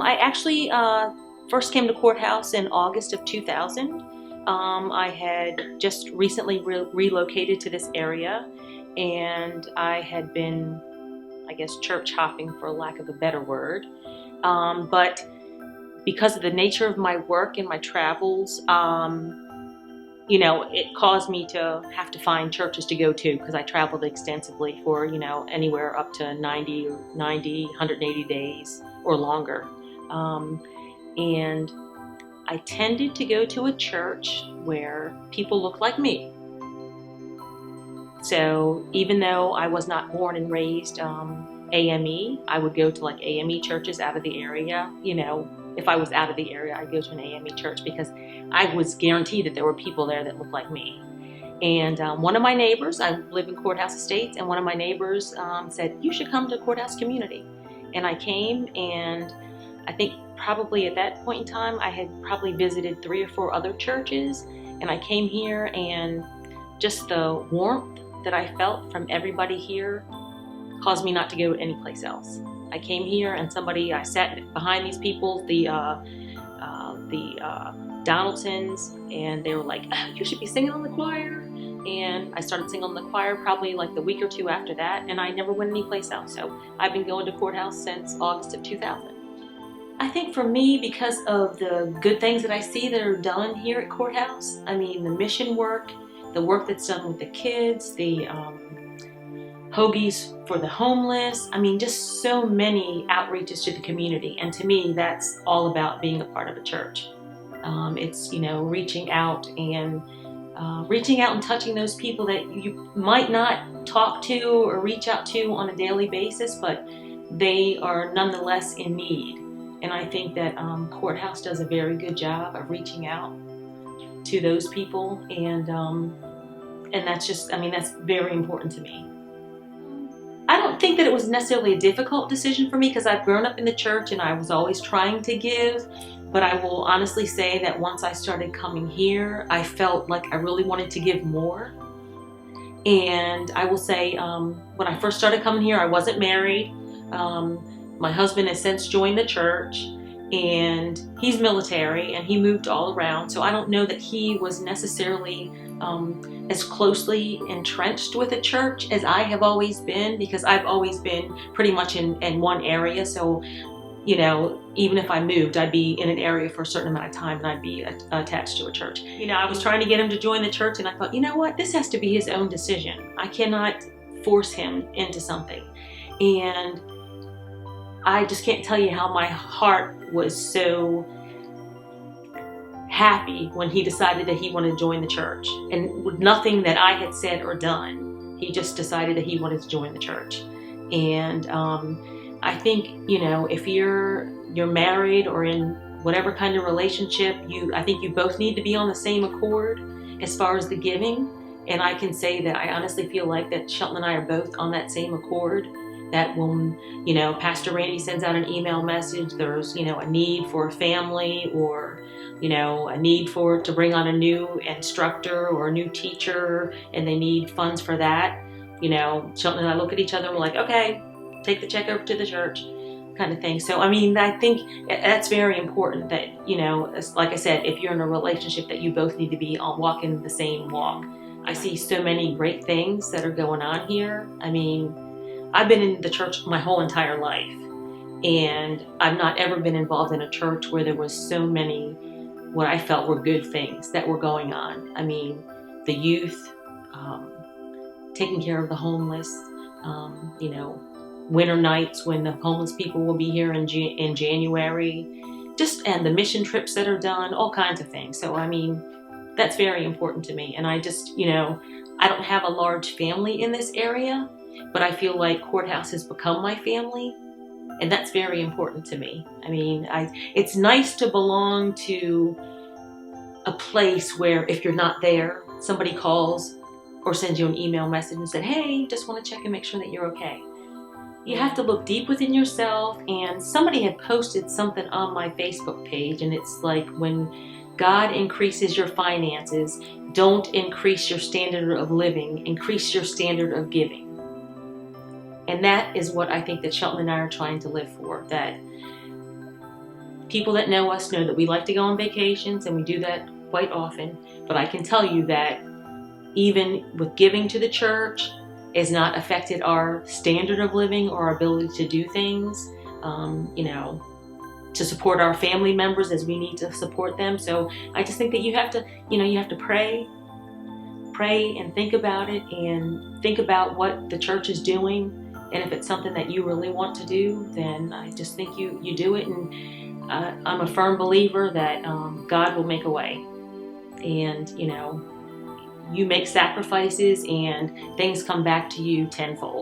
I actually first came to Courthouse in August of 2000. I had just recently relocated to this area, and I had been, I guess, church hopping for lack of a better word. But because of the nature of my work and my travels, it caused me to have to find churches to go to because I traveled extensively for, anywhere up to 180 days or longer. And I tended to go to a church where people look like me. So even though I was not born and raised AME, I would go to like AME churches out of the area. If I was out of the area, I'd go to an AME church because I was guaranteed that there were people there that looked like me. And one of my neighbors, I live in Courthouse Estates, and one of my neighbors said, "You should come to Courthouse Community." And I came, and I think probably at that point in time, I had probably visited 3 or 4 other churches, and I came here, and just the warmth that I felt from everybody here caused me not to go any place else. I came here, and I sat behind these people, the Donaldsons, and they were like, "You should be singing on the choir." And I started singing on the choir probably like the week or 2 after that, and I never went anyplace else. So I've been going to Courthouse since August of 2000. I think for me, because of the good things that I see that are done here at Courthouse, I mean, the mission work, the work that's done with the kids, the hoagies for the homeless, I mean, just so many outreaches to the community. And to me, that's all about being a part of a church. It's, reaching out and touching those people that you might not talk to or reach out to on a daily basis, but they are nonetheless in need. And I think that Courthouse does a very good job of reaching out to those people, and that's that's very important to me. I don't think that it was necessarily a difficult decision for me because I've grown up in the church and I was always trying to give, but I will honestly say that once I started coming here, I felt like I really wanted to give more. And I will say, when I first started coming here, I wasn't married. My husband has since joined the church, and he's military, and he moved all around. So I don't know that he was necessarily as closely entrenched with a church as I have always been, because I've always been pretty much in one area. So, even if I moved, I'd be in an area for a certain amount of time, and I'd be attached to a church. I was trying to get him to join the church, and I thought, you know what, this has to be his own decision. I cannot force him into something. And I just can't tell you how my heart was so happy when he decided that he wanted to join the church. And with nothing that I had said or done, he just decided that he wanted to join the church. And I think, if you're married or in whatever kind of relationship, I think you both need to be on the same accord as far as the giving. And I can say that I honestly feel like that Shelton and I are both on that same accord. That when, Pastor Randy sends out an email message, there's, a need for a family, or, a need to bring on a new instructor or a new teacher, and they need funds for that. Shelton and I look at each other and we're like, okay, take the check over to the church, kind of thing. So, I think that's very important that, like I said, if you're in a relationship, that you both need to be walking the same walk. I see so many great things that are going on here. I've been in the church my whole entire life, and I've not ever been involved in a church where there was so many what I felt were good things that were going on. The youth, taking care of the homeless, winter nights when the homeless people will be here in January, and the mission trips that are done, all kinds of things. So, that's very important to me. And I just, I don't have a large family in this area, but I feel like Courthouse has become my family, and that's very important to me. It's nice to belong to a place where if you're not there, somebody calls or sends you an email message and said, "Hey, just want to check and make sure that you're okay." You have to look deep within yourself, and somebody had posted something on my Facebook page, and it's like, when God increases your finances, don't increase your standard of living, increase your standard of giving. And that is what I think that Shelton and I are trying to live for, that people that know us know that we like to go on vacations, and we do that quite often. But I can tell you that even with giving to the church has not affected our standard of living or our ability to do things, to support our family members as we need to support them. So I just think that you have to pray and think about it, and think about what the church is doing. And if it's something that you really want to do, then I just think you do it. And I'm a firm believer that God will make a way. And, you make sacrifices and things come back to you tenfold.